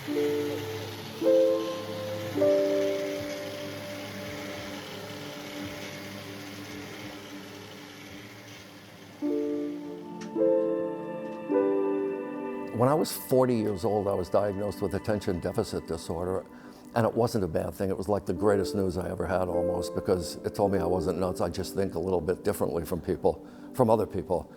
When I was 40 years old, I was diagnosed with attention deficit disorder, and it wasn't a bad thing. It was like the greatest news I ever had almost, because it told me I wasn't nuts. I just think a little bit differently from other people.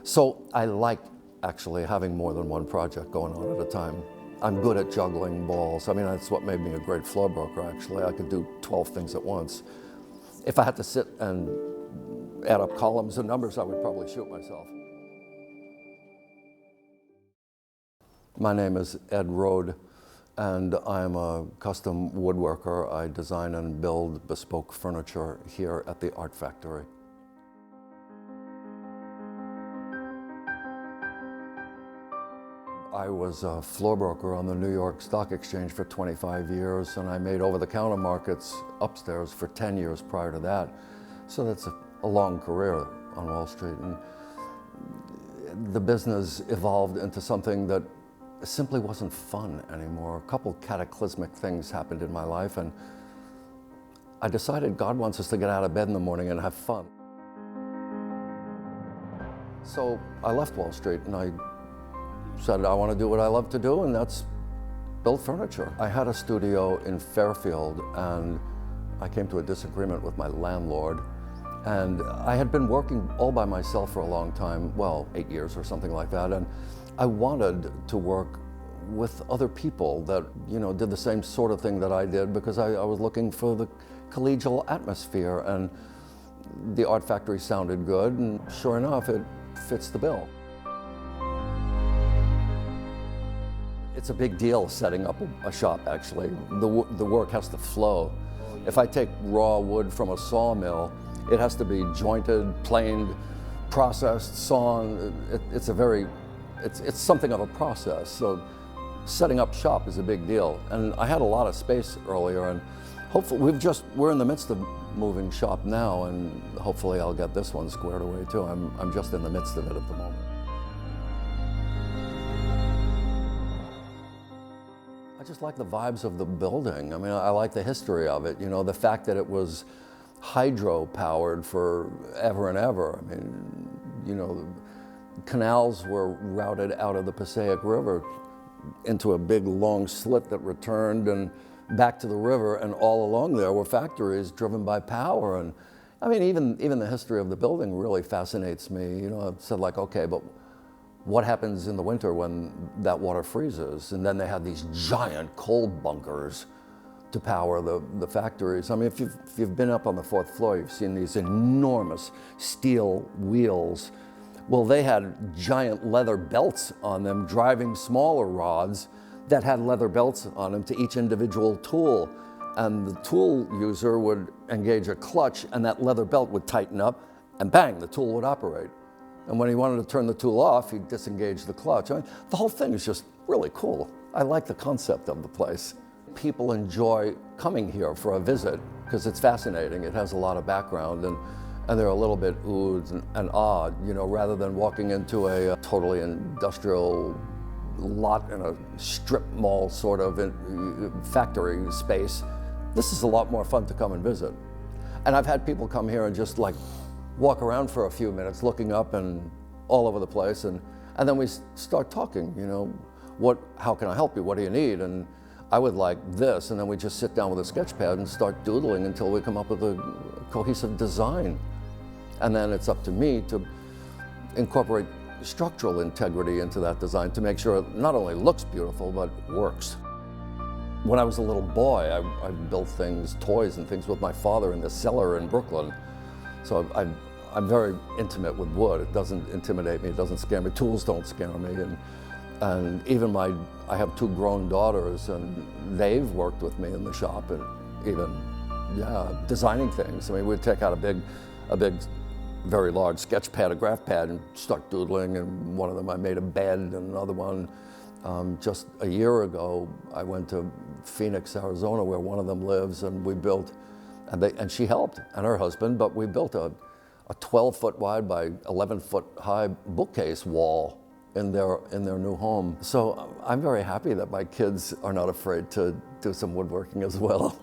So I like actually having more than one project going on at a time. I'm good at juggling balls. I mean, that's what made me a great floor broker, actually. I could do 12 things at once. If I had to sit and add up columns and numbers, I would probably shoot myself. My name is Ed Rode, and I'm a custom woodworker. I design and build bespoke furniture here at the Art Factory. I was a floor broker on the New York Stock Exchange for 25 years, and I made over-the-counter markets upstairs for 10 years prior to that. So that's a long career on Wall Street. And the business evolved into something that simply wasn't fun anymore. A couple cataclysmic things happened in my life, and I decided God wants us to get out of bed in the morning and have fun. So I left Wall Street and I said I want to do what I love to do, and that's build furniture. I had a studio in Fairfield, and I came to a disagreement with my landlord, and I had been working all by myself for a long time, well, 8 years or something like that, and I wanted to work with other people that, you know, did the same sort of thing that I did, because I was looking for the collegial atmosphere, and the Art Factory sounded good, and sure enough, it fits the bill. It's a big deal setting up a shop, actually. The work has to flow. If I take raw wood from a sawmill, it has to be jointed, planed, processed, sawn. It's something of a process. So setting up shop is a big deal. And I had a lot of space earlier, and hopefully we're in the midst of moving shop now, and hopefully I'll get this one squared away too. I'm just in the midst of it at the moment. I just like the vibes of the building. I mean, I like the history of it. You know, the fact that it was hydro-powered for ever and ever. I mean, you know, canals were routed out of the Passaic River into a big long slit that returned and back to the river, and all along there were factories driven by power. And I mean, even the history of the building really fascinates me. You know, I've said, like, okay, but what happens in the winter when that water freezes? And then they had these giant coal bunkers to power the factories. I mean, if you've been up on the 4th floor, you've seen these enormous steel wheels. Well, they had giant leather belts on them, driving smaller rods that had leather belts on them to each individual tool. And the tool user would engage a clutch, and that leather belt would tighten up, and bang, the tool would operate. And when he wanted to turn the tool off, he'd disengage the clutch. I mean, the whole thing is just really cool. I like the concept of the place. People enjoy coming here for a visit because it's fascinating. It has a lot of background, and they're a little bit oohed and awed, you know, rather than walking into a totally industrial lot in a strip mall sort of factory space. This is a lot more fun to come and visit. And I've had people come here and just like walk around for a few minutes looking up and all over the place, and then we start talking, you know, how can I help you? What do you need? And I would like this, and then we just sit down with a sketch pad and start doodling until we come up with a cohesive design. And then it's up to me to incorporate structural integrity into that design to make sure it not only looks beautiful, but works. When I was a little boy, I built things, toys and things with my father in the cellar in Brooklyn. So I'm very intimate with wood. It doesn't intimidate me, it doesn't scare me. Tools don't scare me. And even I have 2 grown daughters, and they've worked with me in the shop, and even, designing things. I mean, we'd take out a big, very large sketch pad, a graph pad, and start doodling. And one of them I made a bed, and another one, just a year ago, I went to Phoenix, Arizona, where one of them lives, and we built, and she helped, and her husband, but we built a 12-foot wide by 11-foot high bookcase wall in their new home. So I'm very happy that my kids are not afraid to do some woodworking as well.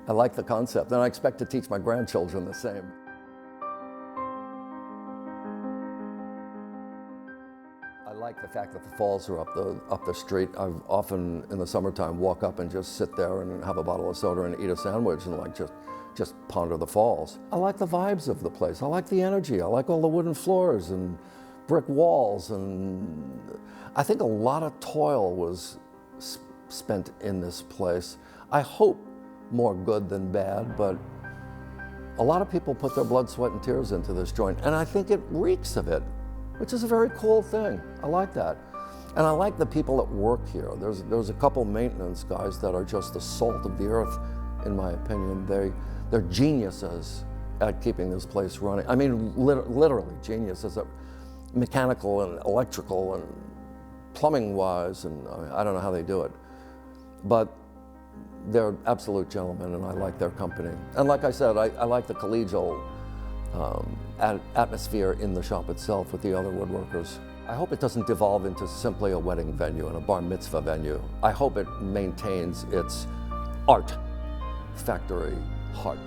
I like the concept, and I expect to teach my grandchildren the same. I like the fact that the falls are up the street. I've often in the summertime walk up and just sit there and have a bottle of soda and eat a sandwich and like just ponder the falls. I like the vibes of the place. I like the energy. I like all the wooden floors and brick walls, and I think a lot of toil was spent in this place. I hope more good than bad, but a lot of people put their blood, sweat, and tears into this joint, and I think it reeks of it, which is a very cool thing. I like that. And I like the people that work here. There's a couple maintenance guys that are just the salt of the earth, in my opinion. They're geniuses at keeping this place running. I mean, literally geniuses at mechanical and electrical and plumbing wise, and I don't know how they do it. But they're absolute gentlemen, and I like their company. And like I said, I like the collegial atmosphere in the shop itself with the other woodworkers. I hope it doesn't devolve into simply a wedding venue and a bar mitzvah venue. I hope it maintains its art factory heart.